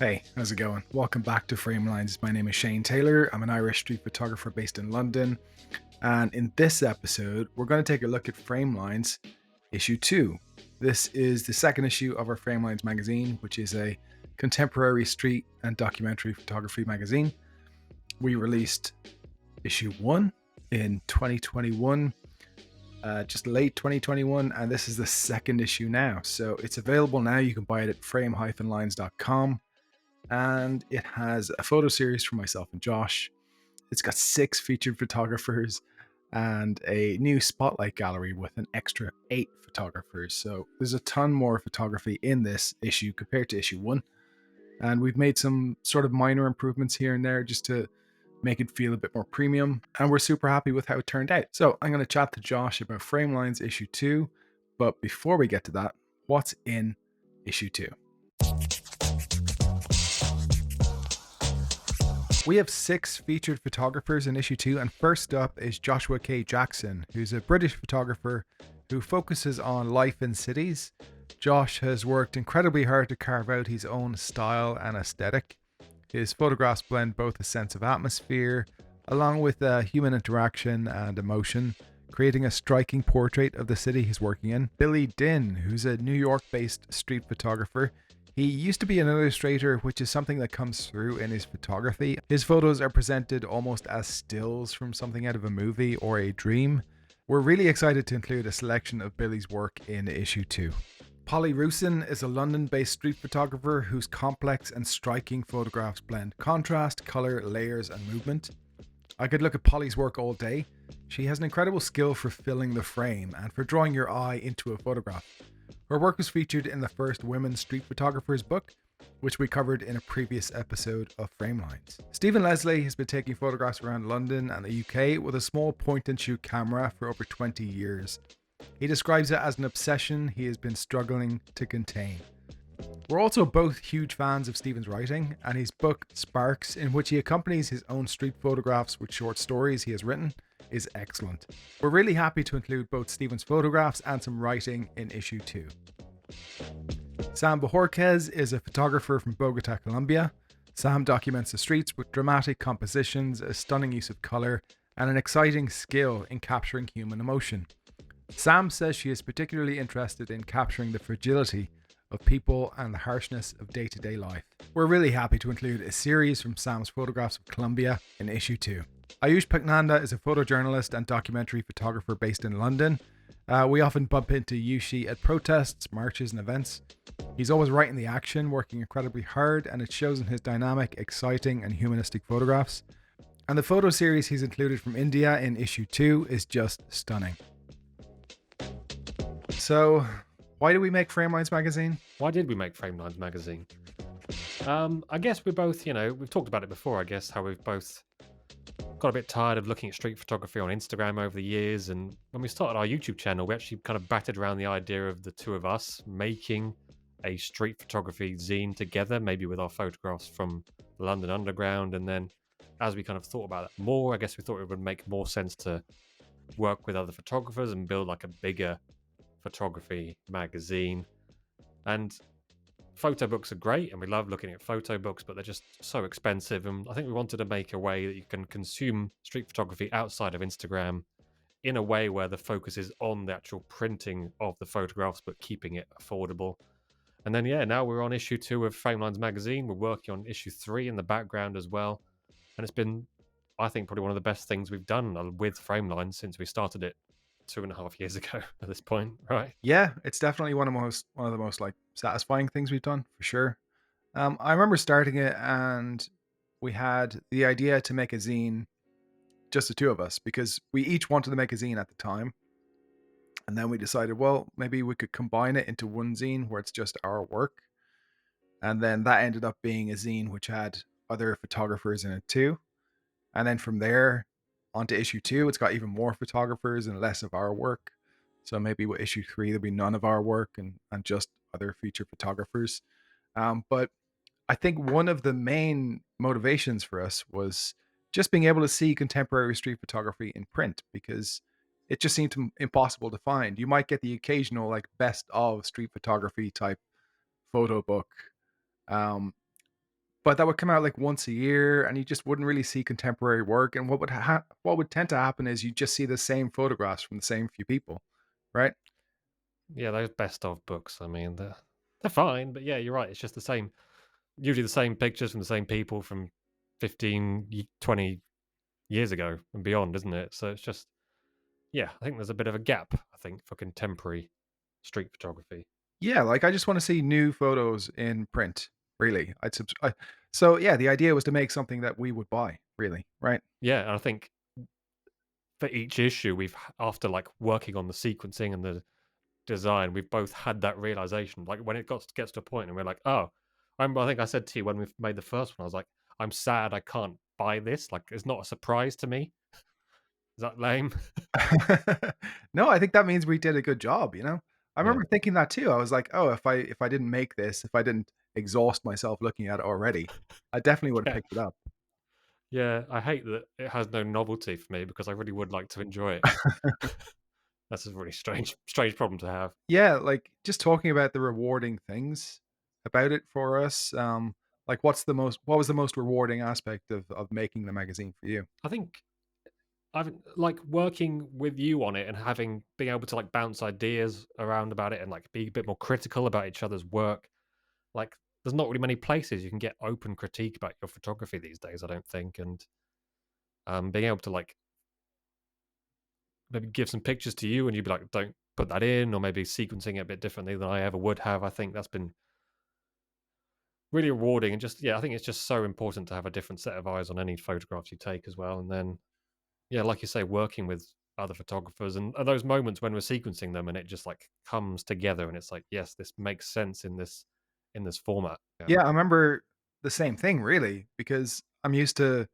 Hey, how's it going? Welcome back to Framelines. My name is Shane Taylor. I'm an Irish street photographer based in London. And in this episode, we're going to take a look at Framelines issue 2. This is the second issue of our Framelines magazine, which is a contemporary street and documentary photography magazine. We released issue 1 in 2021, just late 2021, and this is the second issue now. So it's available now. You can buy it at frame-lines.com. And it has a photo series from myself and Josh. It's got 6 featured photographers and a new spotlight gallery with an extra 8 photographers. So there's a ton more photography in this issue compared to issue 1. And we've made some sort of minor improvements here and there just to make it feel a bit more premium. And we're super happy with how it turned out. So I'm going to chat to Josh about Framelines issue 2. But before we get to that, what's in issue 2? We have 6 featured photographers in issue 2, and first up is Joshua K. Jackson, who's a British photographer who focuses on life in cities. Josh has worked incredibly hard to carve out his own style and aesthetic. His photographs blend both a sense of atmosphere along with human interaction and emotion, creating a striking portrait of the city he's working in. Billy Dinh, who's a New York-based street photographer. He used to be an illustrator, which is something that comes through in his photography. His photos are presented almost as stills from something out of a movie or a dream. We're really excited to include a selection of Billy's work in issue 2. Polly Rusyn is a London-based street photographer whose complex and striking photographs blend contrast, colour, layers and movement. I could look at Polly's work all day. She has an incredible skill for filling the frame and for drawing your eye into a photograph. Her work was featured in the first Women Street Photographers book, which we covered in a previous episode of Framelines. Stephen Leslie has been taking photographs around London and the UK with a small point-and-shoot camera for over 20 years. He describes it as an obsession he has been struggling to contain. We're also both huge fans of Stephen's writing, and his book Sparks, in which he accompanies his own street photographs with short stories he has written, is excellent. We're really happy to include both Stephen's photographs and some writing in issue 2. Sam Bohorquez is a photographer from Bogota, Colombia. Sam documents the streets with dramatic compositions, a stunning use of colour, and an exciting skill in capturing human emotion. Sam says she is particularly interested in capturing the fragility of people and the harshness of day-to-day life. We're really happy to include a series from Sam's photographs of Colombia in issue 2. Aiyush Pachnanda is a photojournalist and documentary photographer based in London. We often bump into Yushi at protests, marches and events. He's always right in the action, working incredibly hard, and it shows in his dynamic, exciting and humanistic photographs. And the photo series he's included from India in issue 2 is just stunning. So, why do we make Framelines Magazine? Why did we make Framelines Magazine? I guess we're both, we've talked about it before, I guess, how we've both got a bit tired of looking at street photography on Instagram over the years. And when we started our YouTube channel, we actually kind of batted around the idea of the two of us making a street photography zine together, maybe with our photographs from the London Underground. And then as we kind of thought about it more, I guess we thought it would make more sense to work with other photographers and build like a bigger photography magazine. And photo books are great and we love looking at photo books, but they're just so expensive, and I think we wanted to make a way that you can consume street photography outside of Instagram in a way where the focus is on the actual printing of the photographs but keeping it affordable. And then now we're on issue 2 of Framelines Magazine. We're working on issue 3 in the background as well, and it's been, I think, probably one of the best things we've done with Framelines since we started it 2.5 years ago at this point, right? Yeah, it's definitely one of the most like satisfying things we've done for sure. I remember starting it, and we had the idea to make a zine, just the two of us, because we each wanted to make a zine at the time. And then we decided, well, maybe we could combine it into one zine where it's just our work. And then that ended up being a zine which had other photographers in it too. And then from there onto issue 2, it's got even more photographers and less of our work. So maybe with issue 3, there'll be none of our work and just other featured photographers. But I think one of the main motivations for us was just being able to see contemporary street photography in print, because it just seemed impossible to find. You might get the occasional like best of street photography type photo book, but that would come out like once a year, and you just wouldn't really see contemporary work. And what would tend to happen is you just see the same photographs from the same few people, right? Yeah, those best of books. I mean, they're fine, but yeah, you're right. It's just the same, usually the same pictures from the same people from 15, 20 years ago and beyond, isn't it? So it's just, yeah, I think there's a bit of a gap, I think, for contemporary street photography. Yeah, like I just want to see new photos in print. Really, so yeah, the idea was to make something that we would buy. Really, right? Yeah, and I think for each issue, after like working on the sequencing and the design, we've both had that realization. Like when it gets to a point and we're like, oh, I think I said to you when we made the first one, I was like, I'm sad I can't buy this. Like it's not a surprise to me. Is that lame? No, I think that means we did a good job. I Yeah. remember thinking that too. I was like, oh, if I didn't make this, if I didn't exhaust myself looking at it already, I definitely would have Yeah. picked it up. Yeah. I hate that it has no novelty for me because I really would like to enjoy it. That's a really strange problem to have. Yeah, like just talking about the rewarding things about it for us. Like what was the most rewarding aspect of making the magazine for you? I think I've like working with you on it and being able to like bounce ideas around about it and like be a bit more critical about each other's work. Like there's not really many places you can get open critique about your photography these days, I don't think. And being able to like maybe give some pictures to you and you'd be like, don't put that in, or maybe sequencing it a bit differently than I ever would have. I think that's been really rewarding. And just, yeah, I think it's just so important to have a different set of eyes on any photographs you take as well. And then, yeah, like you say, working with other photographers and those moments when we're sequencing them and it just like comes together and it's like, yes, this makes sense in this format. Yeah. Yeah, I remember the same thing really because I'm used to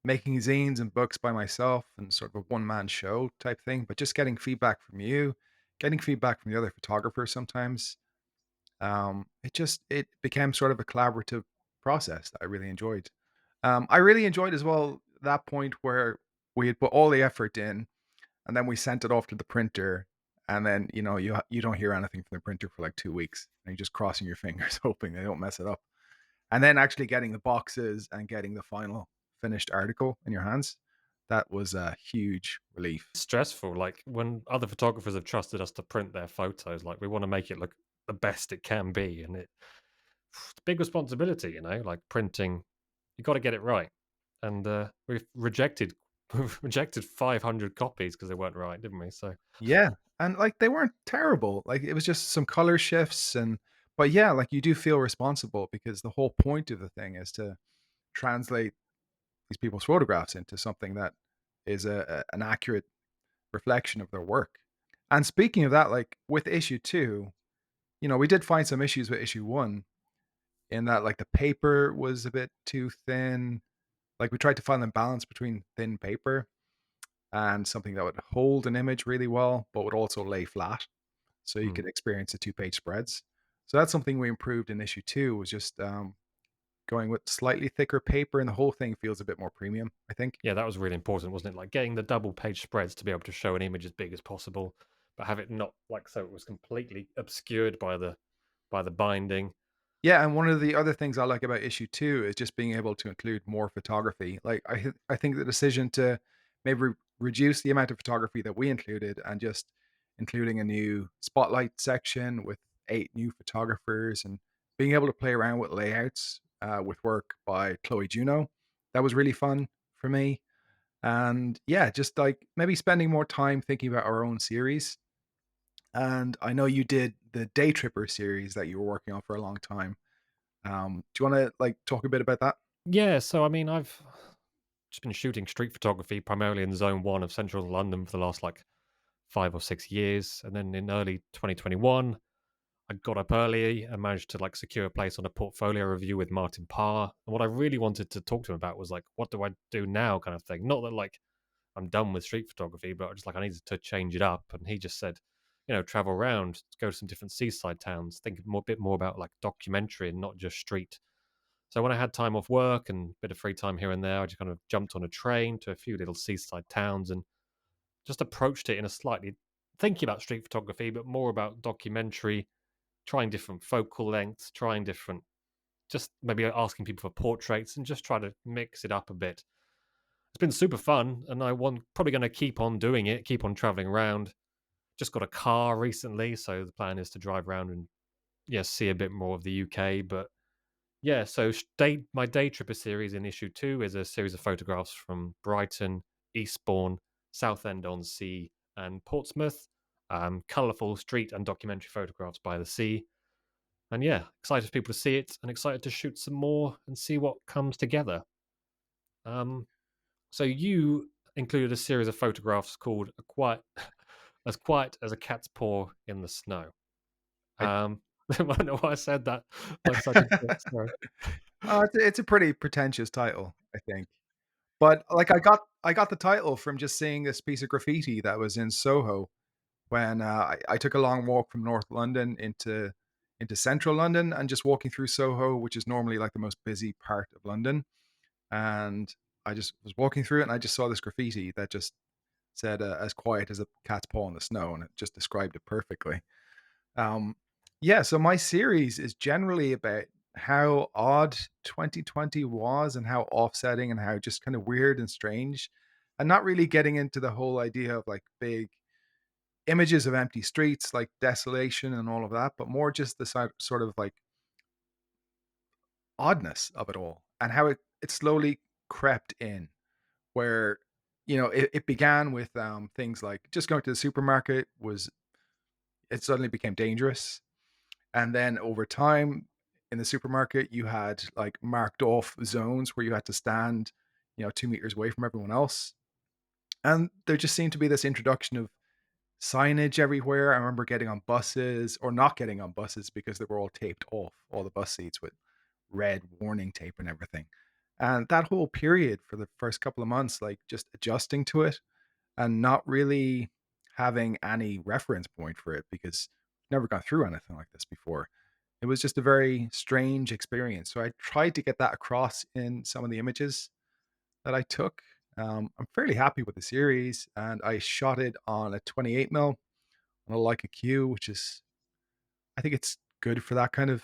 making zines and books by myself and sort of a one man show type thing, but just getting feedback from you, getting feedback from the other photographers sometimes, it became sort of a collaborative process that I really enjoyed. I really enjoyed as well that point where we had put all the effort in, and then we sent it off to the printer, and then you don't hear anything from the printer for like 2 weeks, and you're just crossing your fingers hoping they don't mess it up. And then actually getting the boxes and getting the final finished article in your hands, that was a huge relief. Stressful. Like when other photographers have trusted us to print their photos, like we want to make it look the best it can be. And it's a big responsibility, like printing, you got to get it right. And we've rejected, we've rejected 500 copies because they weren't right, didn't we? So, Yeah, and, like, they weren't terrible, like, it was just some color shifts but yeah, like, you do feel responsible because the whole point of the thing is to translate these people's photographs into something that is an accurate reflection of their work. And speaking of that, like, with issue 2, we did find some issues with issue 1 in that, like, the paper was a bit too thin, like, we tried to find a balance between thin paper and something that would hold an image really well, but would also lay flat, so you mm. could experience the two-page spreads. So that's something we improved in issue 2 was just, going with slightly thicker paper, and the whole thing feels a bit more premium, I think. Yeah, that was really important, wasn't it? Like getting the double page spreads to be able to show an image as big as possible, but have it not like so it was completely obscured by the binding. Yeah, and one of the other things I like about issue 2 is just being able to include more photography. Like, I think the decision to maybe reduce the amount of photography that we included and just including a new spotlight section with 8 new photographers and being able to play around with layouts, with work by Chloe Juno, that was really fun for me. And yeah, just like maybe spending more time thinking about our own series. And I know you did the Day Tripper series that you were working on for a long time. Do you wanna, like, talk a bit about that? Yeah, so I mean, I've just been shooting street photography primarily in zone 1 of central London for the last like 5 or 6 years, and then in early 2021 I got up early and managed to like secure a place on a portfolio review with Martin Parr. And what I really wanted to talk to him about was like, what do I do now, kind of thing. Not that like I'm done with street photography, but just like I needed to change it up. And he just said, travel around, go to some different seaside towns, think bit more about like documentary and not just street. So when I had time off work and a bit of free time here and there, I just kind of jumped on a train to a few little seaside towns and just approached it in a slightly thinking about street photography, but more about documentary, trying different focal lengths, trying different just maybe asking people for portraits and just try to mix it up a bit. It's been super fun, and I want probably going to keep on doing it, keep on traveling around. Just got a car recently, so the plan is to drive around and see a bit more of the UK. But yeah, so my day tripper series in issue 2 is a series of photographs from Brighton, Eastbourne, Southend-on-Sea, and Portsmouth. Colourful street and documentary photographs by the sea. And yeah, excited for people to see it and excited to shoot some more and see what comes together. Um, so you included a series of photographs called as quiet as a cat's paw in the snow. I, I don't know why I said that like such a jerk. Sorry. it's a pretty pretentious title, I think. But like I got the title from just seeing this piece of graffiti that was in Soho when I took a long walk from North London into Central London and just walking through Soho, which is normally like the most busy part of London. And I just was walking through it and I just saw this graffiti that just said as quiet as a cat's paw in the snow, and it just described it perfectly. Um, yeah, so my series is generally about how odd 2020 was and how offsetting and how just kind of weird and strange, and not really getting into the whole idea of like big images of empty streets, like desolation and all of that, but more just the sort of like oddness of it all and how it slowly crept in. Where it began with things like just going to the supermarket was it suddenly became dangerous. And then over time in the supermarket, you had like marked off zones where you had to stand, 2 meters away from everyone else. And there just seemed to be this introduction of signage everywhere. I remember getting on buses or not getting on buses because they were all taped off, all the bus seats with red warning tape and everything. And that whole period for the first couple of months, like just adjusting to it and not really having any reference point for it because I've never gone through anything like this before. It was just a very strange experience. So I tried to get that across in some of the images that I took. I'm fairly happy with the series, and I shot it on a 28 mil on a Leica Q, which is, I think it's good for that kind of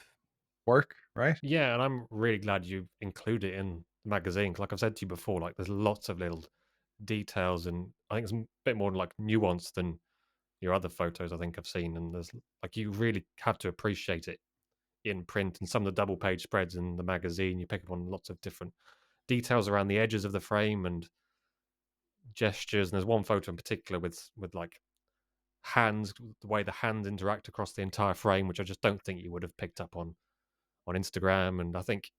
work, right? Yeah, and I'm really glad you include it in the magazine. 'Cause like I've said to you before, like there's lots of little details, and I think it's a bit more like nuanced than your other photos I think I've seen. And there's like you really have to appreciate it in print. And some of the double page spreads in the magazine, you pick up on lots of different details around the edges of the frame and gestures. And there's one photo in particular with like hands, the way the hands interact across the entire frame, which I just don't think you would have picked up on Instagram. And I think,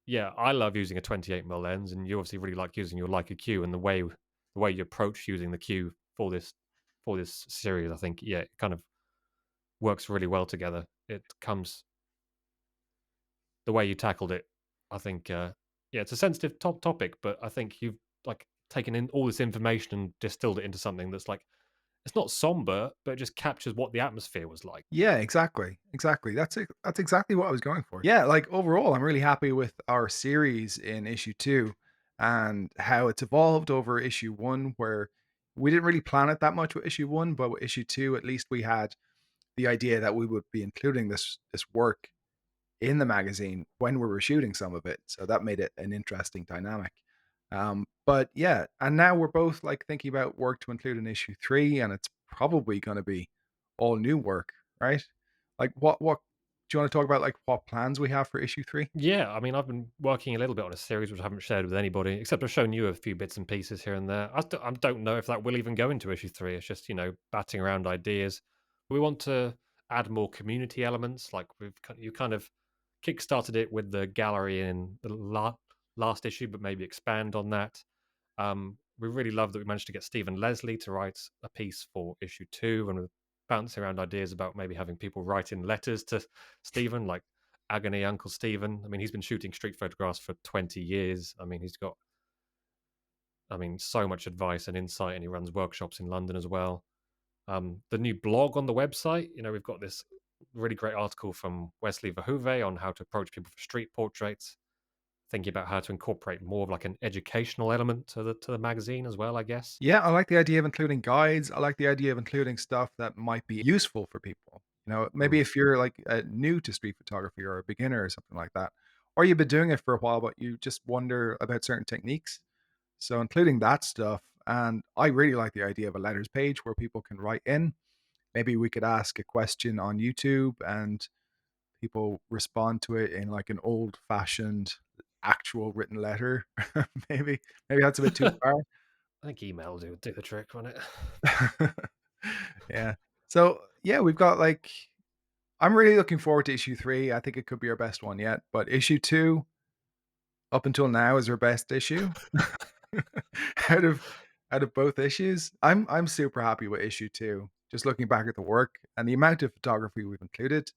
yeah, I love using a 28 mm lens, and you obviously really like using your Leica Q. And the way you approach using the Q for this series, I think, yeah, it kind of works really well together. It comes the way you tackled it. I think, yeah, it's a sensitive topic, but I think you've like taken in all this information and distilled it into something that's like it's not somber, but it just captures what the atmosphere was like. Yeah, exactly. Exactly. That's it. That's exactly what I was going for. Yeah, like overall, I'm really happy with our series in issue 2 and how it's evolved over issue 1, where we didn't really plan it that much with issue 1, but with issue 2, at least we had the idea that we would be including this work in the magazine when we were shooting some of it. So that made it an interesting dynamic. But yeah, and now we're both like thinking about work to include in issue 3, and it's probably going to be all new work, right? Like what do you want to talk about? Like what plans we have for issue 3? Yeah, I mean, I've been working a little bit on a series which I haven't shared with anybody, except I've shown you a few bits and pieces here and there. I don't know if that will even go into issue 3. It's just, batting around ideas. We want to add more community elements. Like you kind of kickstarted it with the gallery in the last issue, but maybe expand on that. We really love that we managed to get Stephen Leslie to write a piece for issue 2, and we're bouncing around ideas about maybe having people write in letters to Stephen, like Agony Uncle Stephen. I mean, he's been shooting street photographs for 20 years. I mean, he's got, so much advice and insight, and he runs workshops in London as well. The new blog on the website, we've got this really great article from Wesley Verhoeven on how to approach people for street portraits, thinking about how to incorporate more of like an educational element to the magazine as well, I guess. Yeah, I like the idea of including guides. I like the idea of including stuff that might be useful for people. Maybe if you're like new to street photography or a beginner or something like that, or you've been doing it for a while, but you just wonder about certain techniques. So including that stuff. And I really like the idea of a letters page where people can write in. Maybe we could ask a question on YouTube and people respond to it in like an old fashioned actual written letter. maybe maybe that's a bit too far. I think email will do the trick, won't it? Yeah. So yeah, we've got like I'm really looking forward to issue 3. I think it could be our best one yet. But issue 2, up until now, is our best issue out of both issues. I'm super happy with issue 2. Just looking back at the work and the amount of photography we've included.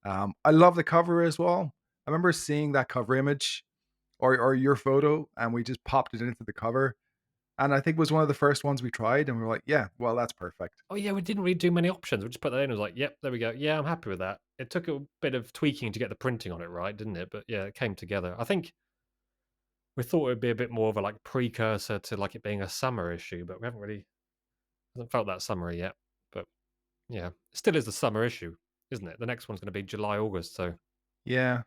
I love the cover as well. I remember seeing that cover image or your photo, and we just popped it into the cover. And I think it was one of the first ones we tried, and we were like, yeah, well, that's perfect. Oh yeah, we didn't really do many options. We just put that in and was like, yep, there we go. Yeah, I'm happy with that. It took a bit of tweaking to get the printing on it right, didn't it? But yeah, it came together. I think we thought it would be a bit more of a like precursor to like it being a summer issue, but we haven't really hasn't felt that summery yet. But yeah, it still is the summer issue, isn't it? The next one's going to be July, August. So Yeah.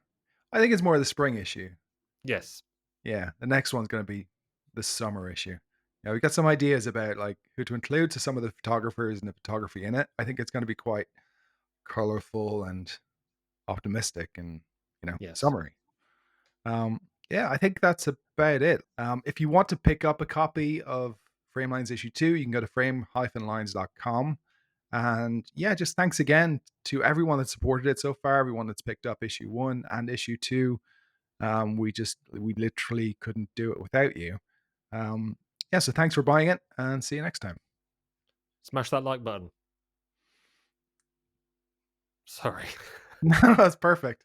I think it's more the spring issue. yes, Yeah. The next one's going to be the summer issue. Yeah, we got some ideas about like who to include to some of the photographers and the photography in it. I think it's going to be quite colorful and optimistic and, yes. summery. Um, yeah, I think that's about it. If you want to pick up a copy of Framelines issue 2, you can go to frame-lines.com. And yeah, just thanks again to everyone that supported it so far, everyone that's picked up issue 1 and issue 2. We literally couldn't do it without you. Yeah, so thanks for buying it and see you next time. Smash that like button. Sorry. No, that's perfect.